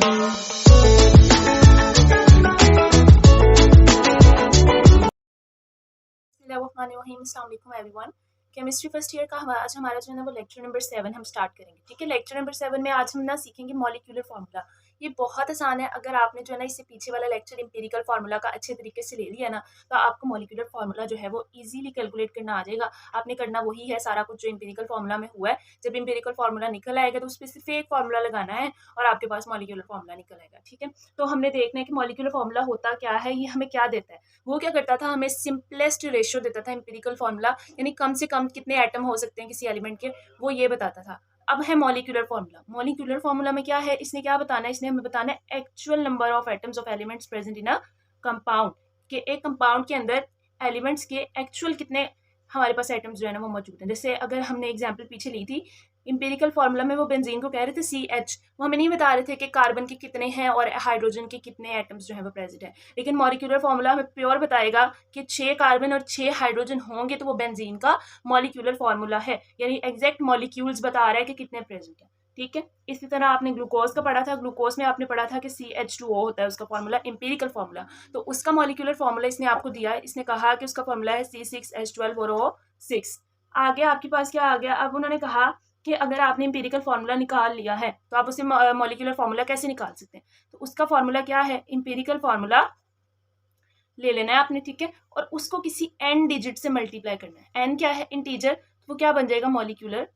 Everyone, chemistry first year का आज हमारा जो है ना वो लेक्चर नंबर 7 हम स्टार्ट करेंगे। ठीक है, लेक्चर नंबर 7 में आज हम ना सीखेंगे मॉलिक्यूलर फार्मूला। ये बहुत आसान है। अगर आपने जो है ना इससे पीछे वाला लेक्चर इंपेरिकल फार्मूला का अच्छे तरीके से ले लिया ना, तो आपको मॉलिक्यूलर फार्मूला जो है वो इजीली कैलकुलेट करना आ जाएगा। आपने करना वही है सारा कुछ जो इंपेरिकल फार्मूला में हुआ है। जब इंपेरिकल फार्मूला निकल आएगा तो उस पर सिर्फ एक फार्मूला लगाना है और आपके पास मॉलिक्यूलर फार्मूला निकल आएगा। ठीक है, तो हमने देखना है कि मॉलिक्यूलर फार्मूला होता क्या है, ये हमें क्या देता है। वो क्या करता था, हमें सिंपलेस्ट रेशियो देता था इंपेरिकल फार्मूला, यानी कम से कम कितने एटम हो सकते हैं किसी एलिमेंट के, वो ये बताता था। अब है मॉलिक्यूलर फार्मूला। मॉलिक्यूलर फार्मूला में क्या है, इसने क्या बताना है, इसने हमें बताना है actual number of atoms of elements present in a compound, कि एक कंपाउंड के अंदर एलिमेंट्स के एक्चुअल कितने हमारे पास एटम्स जो है ना वो मौजूद हैं। जैसे अगर हमने एग्जांपल पीछे ली थी इंपेरिकल फार्मूला में, वो बेंजीन को कह रहे थे CH, वो हमें नहीं बता रहे थे कि कार्बन के कितने हैं और हाइड्रोजन के कितने एटम्स जो है वो प्रेजेंट है। लेकिन मॉलिक्यूलर फार्मूला हमें प्योर बताएगा कि 6 कार्बन और 6 हाइड्रोजन होंगे तो वो बेंजीन का मॉलिक्यूलर फार्मूला है, यानी एग्जैक्ट मॉलिक्यूल्स बता रहा है कि कितने प्रेजेंट है। ठीक है, इसी तरह आपने ग्लूकोज का पढ़ा था। ग्लूकोज में आपने पढ़ा था कि CH2O होता है उसका फार्मूला, इंपेरिकल फार्मूला। तो उसका मॉलिक्यूलर फार्मूला इसने आपको दिया है। इसने कहा कि उसका फार्मूला है C6H12O6। आगे आपके पास क्या आ गया, अब उन्होंने कहा कि अगर आपने इंपेरिकल फार्मूला निकाल लिया है तो आप उसे मॉलिक्यूलर फार्मूला कैसे निकाल सकते हैं। तो उसका फार्मूला क्या है, इंपेरिकल फार्मूला ले लेना है आपने। ठीक है, और उसको किसी n डिजिट से मल्टीप्लाई करना है। n क्या है, इंटीजर, तो वो क्या बन जाएगा, मॉलिक्यूलर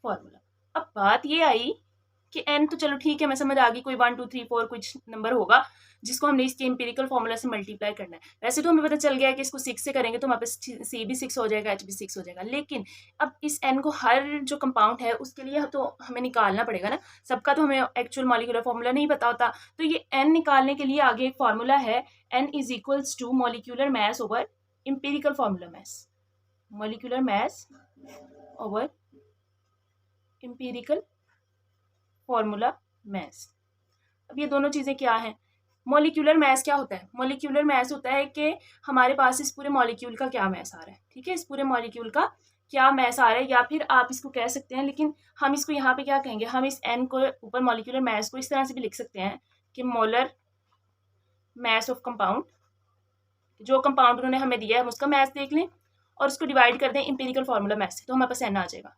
फार्मूला। अब बात ये आई कि n तो चलो ठीक है, मैं समझ आ गई, कोई 1 2 3 4 कुछ नंबर होगा जिसको हमने इसके इंपेरिकल फार्मूला से मल्टीप्लाई करना है। वैसे तो हमें पता चल गया है कि इसको 6 से करेंगे तो हमारे पास C भी 6 हो जाएगा, H भी 6 हो जाएगा। लेकिन अब इस n को हर जो कंपाउंड है उसके लिए तो हमें निकालना पड़ेगा ना, सबका तो हमें एक्चुअल मॉलिक्यूलर फार्मूला नहीं पता होता। तो ये n निकालने के लिए आगे एक फार्मूला है, n is equals to molecular mass over empirical formula mass, molecular mass over empirical formula mass. अब ये दोनों चीज़ें क्या हैं, मॉलिक्यूलर मास क्या होता है, मॉलिक्यूलर मास होता है कि हमारे पास इस पूरे मॉलिक्यूल का क्या मास आ रहा है। ठीक है, इस पूरे मॉलिक्यूल का क्या मास आ रहा है, या फिर आप इसको कह सकते हैं, लेकिन हम इसको यहाँ पे क्या कहेंगे, हम इस n को ऊपर मॉलिक्यूलर मास को इस तरह से भी लिख सकते हैं कि मोलर मास ऑफ कंपाउंड, जो कंपाउंड उन्होंने हमें दिया है हम उसका मास देख लें और उसको डिवाइड कर दें इंपेरिकल फार्मूला मास से, तो हमारे पास n आ जाएगा।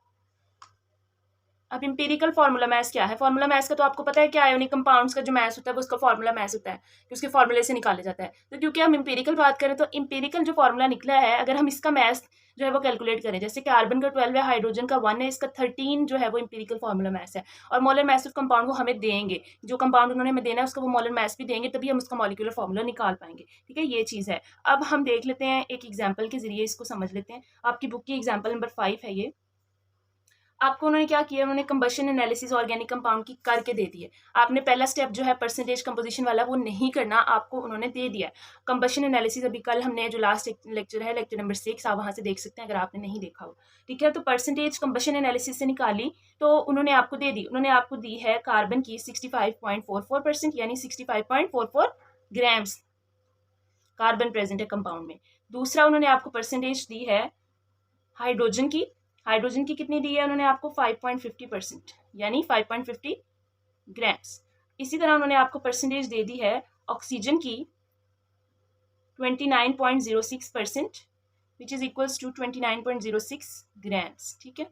अब इंपेरिकल फार्मूला मास क्या है, फार्मूला मास का तो आपको पता है क्या है, उन्हीं कंपाउंड्स का जो मास होता है वो उसका फार्मूला मास होता है, कि उसके फार्मूले से निकाला जाता है। तो क्योंकि हम इंपेरिकल बात करें तो इंपेरिकल जो फार्मूला निकला है, अगर हम इसका मास जो है वो कैलकुलेट करें, जैसे कार्बन का 12 है, हाइड्रोजन का 1 है, इसका 13 जो है वो इंपेरिकल फार्मूला मास है। और मोलर मास ऑफ कंपाउंड को हमें देंगे, जो कंपाउंड उन्होंने हमें देना है उसका वो मोलर मास भी देंगे, तभी हम उसका मॉलिक्यूलर फार्मूला निकाल पाएंगे। ठीक है, ये चीज़ है। अब हम देख लेते हैं एक एग्जाम्पल के जरिए इसको समझ लेते हैं। आपकी बुक की एग्जाम्पल नंबर 5 है ये। आपको उन्होंने क्या किया, उन्होंने कंबशन एनालिसिस ऑर्गेनिक कंपाउंड की करके दे दी है। आपने पहला स्टेप जो है परसेंटेज कंपोजिशन वाला वो नहीं करना, आपको उन्होंने दे दिया है। कंबशन एनालिसिस अभी कल हमने जो लास्ट लेक्चर है, लेक्चर नंबर 6, आप वहाँ से देख सकते हैं अगर आपने नहीं देखा हो। ठीक है, तो परसेंटेज कंबशन एनालिसिस से निकाली तो उन्होंने आपको दे दी, उन्होंने आपको दी है कार्बन की 65.44%, यानी 65.44 ग्राम्स कार्बन प्रेजेंट है कंपाउंड में। दूसरा उन्होंने आपको परसेंटेज दी है हाइड्रोजन की, हाइड्रोजन की कितनी दी है उन्होंने आपको 5.50%, यानी 5.50 ग्राम्स। इसी तरह उन्होंने आपको परसेंटेज दे दी है ऑक्सीजन की 29.06%, which is equals to 29.06 grams. ठीक है,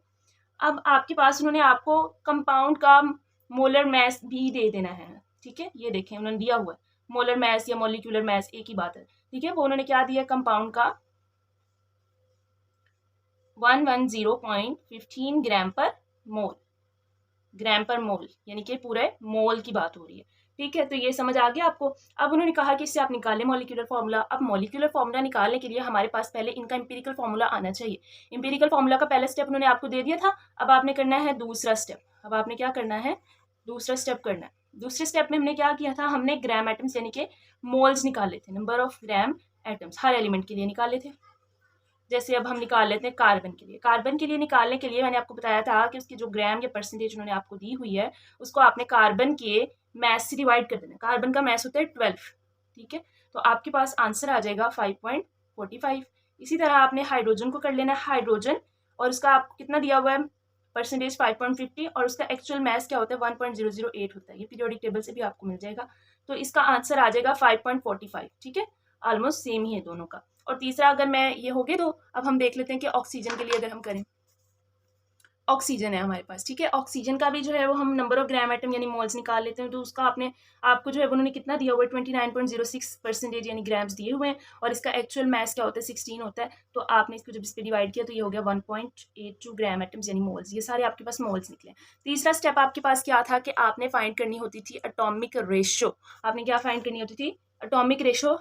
अब आपके पास उन्होंने आपको कंपाउंड का मोलर मास भी दे देना है। ठीक है, ये देखें उन्होंने दिया हुआ है, मोलर मास या मॉलिक्यूलर मास एक ही बात है। ठीक है, वो उन्होंने क्या दिया, कंपाउंड का 110.15 ग्राम पर मोल, ग्राम पर मोल, यानी कि पूरे मोल की बात हो रही है। ठीक है, तो ये समझ आ गया आपको। अब उन्होंने कहा कि इससे आप निकालें मॉलिक्यूलर फार्मूला। अब मॉलिक्यूलर फार्मूला निकालने के लिए हमारे पास पहले इनका इंपेरिकल फार्मूला आना चाहिए। इंपेरिकल फार्मूला का पहला स्टेप उन्होंने आपको दे दिया था, अब आपने करना है दूसरा स्टेप। अब आपने क्या करना है, दूसरा स्टेप करना है। दूसरे स्टेप में हमने क्या किया था, हमने ग्राम एटम्स यानी कि मोल्स निकाले थे, number of gram atoms her element के लिए निकाले थे। जैसे अब हम निकाल लेते हैं कार्बन के लिए। कार्बन के लिए निकालने के लिए मैंने आपको बताया था कि उसकी जो ग्राम या परसेंटेज उन्होंने आपको दी हुई है उसको आपने कार्बन के मैस से डिवाइड कर देना। कार्बन का मैस होता है 12। ठीक है, तो आपके पास आंसर आ जाएगा 5.45। इसी तरह आपने हाइड्रोजन को कर लेना है, हाइड्रोजन, और उसका आपको कितना दिया हुआ है परसेंटेज 5.50 और उसका एक्चुअल मास क्या होता है 1.008 होता है। ये पीरियोडिक टेबल से भी आपको मिल जाएगा। तो इसका आंसर आ जाएगा 5.45। ठीक है, ऑलमोस्ट सेम ही है दोनों का। और तीसरा अगर मैं ये हो गए, तो अब हम देख लेते हैं कि ऑक्सीजन के लिए अगर हम करें, ऑक्सीजन है हमारे पास। ठीक है, ऑक्सीजन का भी जो है वो हम नंबर ऑफ ग्राम एटम यानी मोल्स निकाल लेते हैं। तो उसका आपको जो है उन्होंने कितना दिया हुआ है 29.06% यानी ग्राम्स दिए हुए हैं, और इसका एक्चुअल मास क्या होता है 16 होता है। तो आपने इसको जब इस पर डिवाइड किया तो ये हो गया 1.82 ग्राम एटम्स यानी मोल्स। ये सारे आपके पास मोल्स निकले। तीसरा स्टेप आपके पास क्या था कि आपने फाइंड करनी होती थी एटॉमिक रेशो। आपने क्या फाइंड करनी होती थी? Atomic ratio.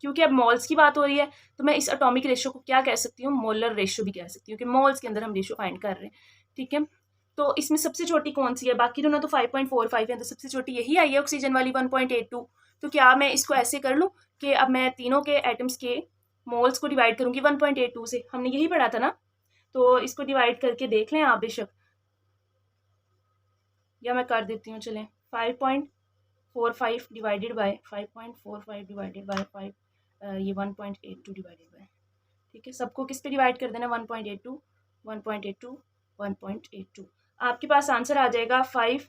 क्योंकि अब मोल्स की बात हो रही है तो मैं इस एटॉमिक रेशो को क्या कह सकती हूँ? मोलर रेशो भी कह सकती हूँ, कि मोल्स के अंदर हम रेशो फाइंड कर रहे हैं। ठीक है, तो इसमें सबसे छोटी कौन सी है? बाकी दोनों तो 5.45 है, तो सबसे छोटी यही आई है ऑक्सीजन वाली 1.82। तो क्या मैं इसको ऐसे कर लूँ कि अब मैं तीनों के एटम्स के मोल्स को डिवाइड करूंगी 1.82 से? हमने यही पढ़ा था ना। तो इसको डिवाइड करके देख लें आप बेशक, या मैं कर देती हूँ, चलें 5.45 डिवाइडेड बाय 5.45 डिवाइडेड बाय 5, ये 1.82 डिवाइडेड बाय। ठीक है, सबको किस पे डिवाइड कर देना? 1.82 1.82 1.82। आपके पास आंसर आ जाएगा 5,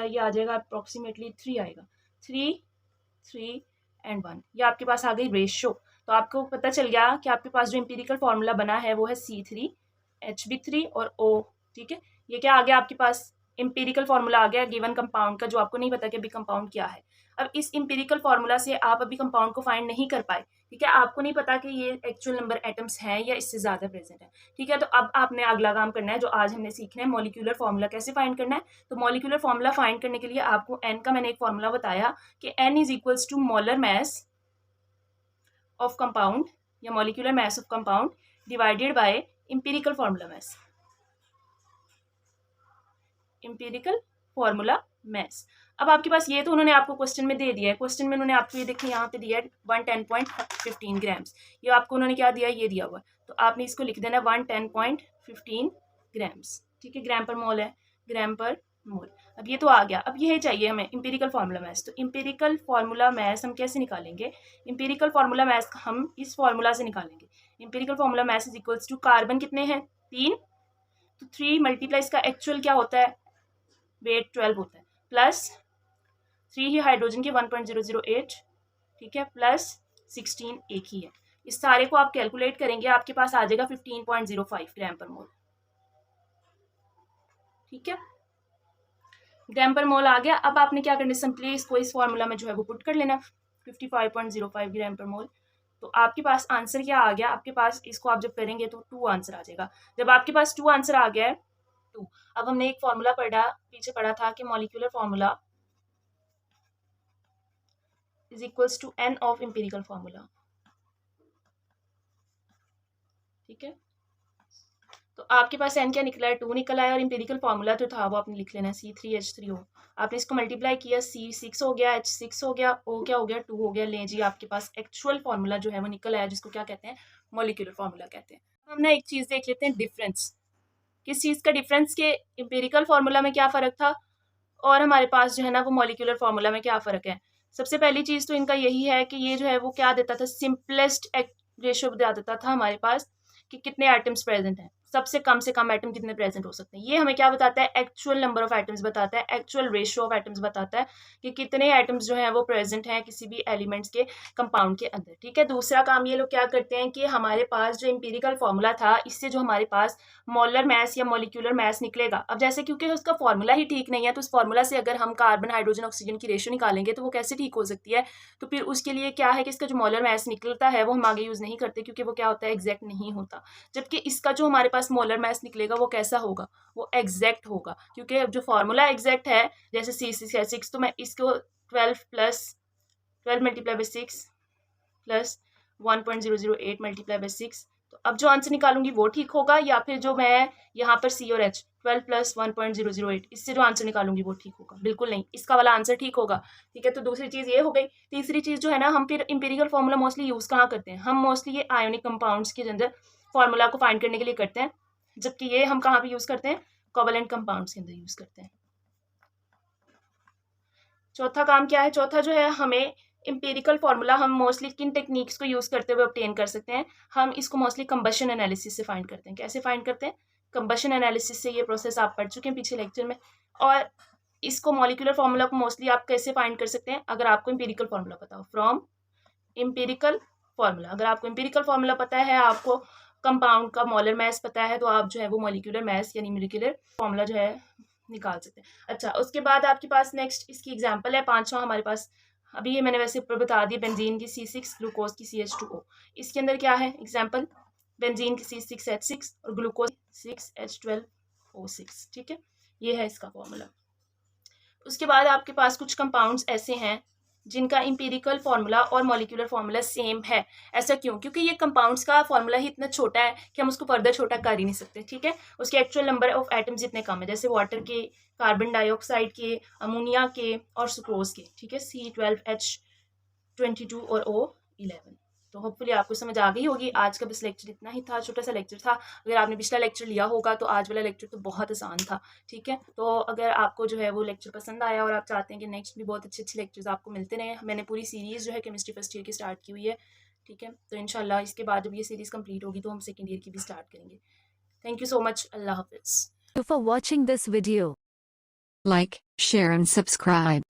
ये आ जाएगा अप्रॉक्सीमेटली 3 आएगा। 3 3 एंड 1, ये आपके पास आ गई रेशो। तो आपको पता चल गया कि आपके पास जो एम्पिरिकल फॉर्मूला बना है वो है C3H3 और O। ठीक है, ये क्या आ गया आपके पास? एम्पिरिकल फॉर्मूला आ गया गिवन कंपाउंड का, जो आपको नहीं पता कि अभी कंपाउंड क्या है। अब इस एम्पिरिकल फॉर्मूला से आप अभी कंपाउंड को फाइंड नहीं कर पाए। ठीक है, आपको नहीं पता कि ये एक्चुअल नंबर एटम्स हैं या इससे ज्यादा प्रेजेंट है। ठीक है, तो अब आपने अगला काम करना है जो आज हमने सीखना है, मॉलिक्यूलर फॉर्मूला कैसे फाइंड करना है। तो मॉलिक्यूलर फॉर्मूला फाइंड करने के लिए आपको एन का मैंने एक फॉर्मूला बताया कि n is equals to molar mass of compound या molecular mass of compound divided by empirical formula mass, empirical formula mass. अब आपके पास ये तो उन्होंने आपको क्वेश्चन में दे दिया है। क्वेश्चन में उन्होंने आपको ये देखें यहाँ पे दिया है 110.15 ग्राम्स। ये आपको उन्होंने क्या दिया है? ये दिया हुआ है। तो आपने इसको लिख देना 110.15 ग्राम्स। ठीक है, ग्राम पर मोल है, ग्राम पर मोल। अब ये तो आ गया। अब ये चाहिए हमें एम्पिरिकल फार्मूला मास। तो एम्पिरिकल फार्मूला मास हम कैसे निकालेंगे? एम्पिरिकल फार्मूला मास हम इस फार्मूला से निकालेंगे। Empirical formula mass is equals to, carbon कितने हैं? 3, तो 3 मल्टीप्लाई इसका एक्चुअल क्या होता है? वेट 12 होता है, प्लस 3 ही हाइड्रोजन के 1.008। ठीक है, प्लस 16 एक ही है। इस सारे को आप कैलकुलेट करेंगे, आपके पास आ जाएगा 15.05 ग्राम पर मोल। ठीक है, ग्राम पर मोल आ गया। अब आपने क्या करना है? सिंपली इसको इस फॉर्मूला में जो है वो पुट कर लेना, 55.05 ग्राम पर मोल। तो आपके पास आंसर क्या आ गया? आपके पास इसको आप जब करेंगे तो 2 आंसर आ जाएगा। जब आपके पास 2 आंसर आ गया है 2, अब हमने एक फॉर्मूला पीछे पढ़ा था कि molecular formula is equals to N of empirical formula. ठीक है, तो आपके पास एन क्या निकला है? 2 निकला है, और एम्पिरिकल फॉर्मूला जो था वो आपने लिख लेना है C3H3O। आपने इसको मल्टीप्लाई किया, C6 हो गया, H6 हो गया, O क्या हो गया? 2 हो गया। ले जी, आपके पास एक्चुअल फॉर्मूला जो है वो निकल आया, जिसको क्या कहते हैं? मॉलिक्यूलर फॉर्मूला कहते हैं। हम ना एक चीज देख लेते हैं, डिफरेंस। किस चीज का डिफरेंस? के एम्पिरिकल फॉर्मूला में क्या फर्क था और हमारे पास जो है ना वो मॉलिक्यूलर फॉर्मूला में क्या फ़र्क है। सबसे पहली चीज़ तो इनका यही है कि ये जो है वो क्या देता था? सिंपलेस्ट रेशियो बता देता था हमारे पास कि कितने एटम्स प्रेजेंट हैं, सबसे कम से कम एटम कितने प्रेजेंट हो सकते हैं। ये हमें क्या बताता है? एक्चुअल नंबर ऑफ एटम्स बताता है, एक्चुअल रेशियो ऑफ एटम्स बताता है कि कितने एटम्स जो हैं वो प्रेजेंट हैं किसी भी एलिमेंट्स के कंपाउंड के अंदर। ठीक है, दूसरा काम ये लोग क्या करते हैं कि हमारे पास जो एम्पिरिकल फॉर्मूला था, इससे जो हमारे पास मोलर मास या मॉलिक्यूलर मास निकलेगा। अब जैसे क्योंकि उसका फॉर्मूला ही ठीक नहीं है, तो उस फॉर्मूला से अगर हम कार्बन हाइड्रोजन ऑक्सीजन की रेशियो निकालेंगे तो वो कैसे ठीक हो सकती है? तो फिर उसके लिए क्या है कि इसका जो मोलर मास निकलता है वो हम आगे यूज़ नहीं करते, क्योंकि वो क्या होता है? एग्जैक्ट नहीं होता। जबकि इसका जो हमारे पास मोलर मास निकलेगा वो कैसा होगा? वो एग्जैक्ट होगा, क्योंकि अब जो फॉर्मूला एग्जैक्ट है, जैसे C6 तो मैं इसको 12 multiply by 6 plus 1.008 multiply by 6। तो अब जो आंसर निकालूंगी वो ठीक होगा, या फिर जो मैं यहाँ पर C और H 12 प्लस 1.008 इससे जो आंसर निकालूंगी वो ठीक होगा? बिल्कुल नहीं, इसका वाला आंसर ठीक होगा। ठीक है, तो दूसरी चीज़ ये हो गई। तीसरी चीज़ जो है ना, हम फिर इंपीरियल फार्मूला मोस्टली यूज़ कहाँ करते हैं? हम मोस्टली ये आयोनिक कंपाउंड्स के अंदर फार्मूला को फाइंड करने के लिए करते हैं, जबकि ये हम कहाँ पे यूज़ करते हैं? कोवेलेंट कंपाउंड्स के अंदर यूज़ करते हैं। चौथा काम क्या है? चौथा जो है, हमें एम्पिरिकल फार्मूला हम मोस्टली किन टेक्निक्स को यूज़ करते हुए ऑब्टेन कर सकते हैं? हम इसको मोस्टली कंबशन एनालिसिस से फाइंड करते हैं। कैसे फाइंड करते हैं? कंबशन एनालिसिस से ये प्रोसेस आप पढ़ चुके हैं पिछले लेक्चर में। और इसको मॉलिक्यूलर फार्मूला को मोस्टली आप कैसे फाइंड कर सकते हैं, अगर आपको एम्पिरिकल फार्मूला पता हो, फ्रॉम एम्पिरिकल फार्मूला। अगर आपको एम्पिरिकल फार्मूला पता है, आपको कंपाउंड का मोलर मास पता है, तो आप जो है वो मॉलिक्यूलर मास यानी मॉलिक्यूलर फार्मूला जो है निकाल सकते हैं। अच्छा, उसके बाद आपके पास नेक्स्ट इसकी एग्जांपल है 5वां हमारे पास, अभी ये मैंने वैसे ऊपर बता दिया, बेंजीन की C6, ग्लूकोज की CH2O। इसके अंदर क्या है एग्जांपल, बेंजीन की C6H6 और ग्लूकोज 6H12O6। ठीक है, ये है इसका फॉर्मूला। उसके बाद आपके पास कुछ कंपाउंड्स ऐसे हैं जिनका इंपीरिकल फार्मूला और मॉलिक्यूलर फार्मूला सेम है। ऐसा क्यों? क्योंकि ये कंपाउंड्स का फार्मूला ही इतना छोटा है कि हम उसको फर्दर छोटा कर ही नहीं सकते। ठीक है, उसके एक्चुअल नंबर ऑफ एटम्स इतने कम है, जैसे वाटर के, कार्बन डाइऑक्साइड के, अमोनिया के और सुक्रोज के। ठीक है, C12H22 और O11। तो होपफुली आपको समझ आ गई होगी। आज का बस लेक्चर इतना ही था, छोटा सा लेक्चर था। अगर आपने पिछला लेक्चर लिया होगा तो आज वाला लेक्चर तो बहुत आसान था। ठीक है, तो अगर आपको जो है वो लेक्चर पसंद आया और आप चाहते हैं कि नेक्स्ट भी बहुत अच्छे अच्छे लेक्चर्स आपको मिलते रहे, मैंने पूरी सीरीज़ जो है केमिस्ट्री फर्स्ट ईयर की स्टार्ट की हुई है। ठीक है, तो इंशाल्लाह इसके बाद जब ये सीरीज़ कंप्लीट होगी तो हम सेकेंड ईयर की भी स्टार्ट करेंगे। थैंक यू सो मच, अल्लाह हाफिज़। For watching this video, like, share and subscribe.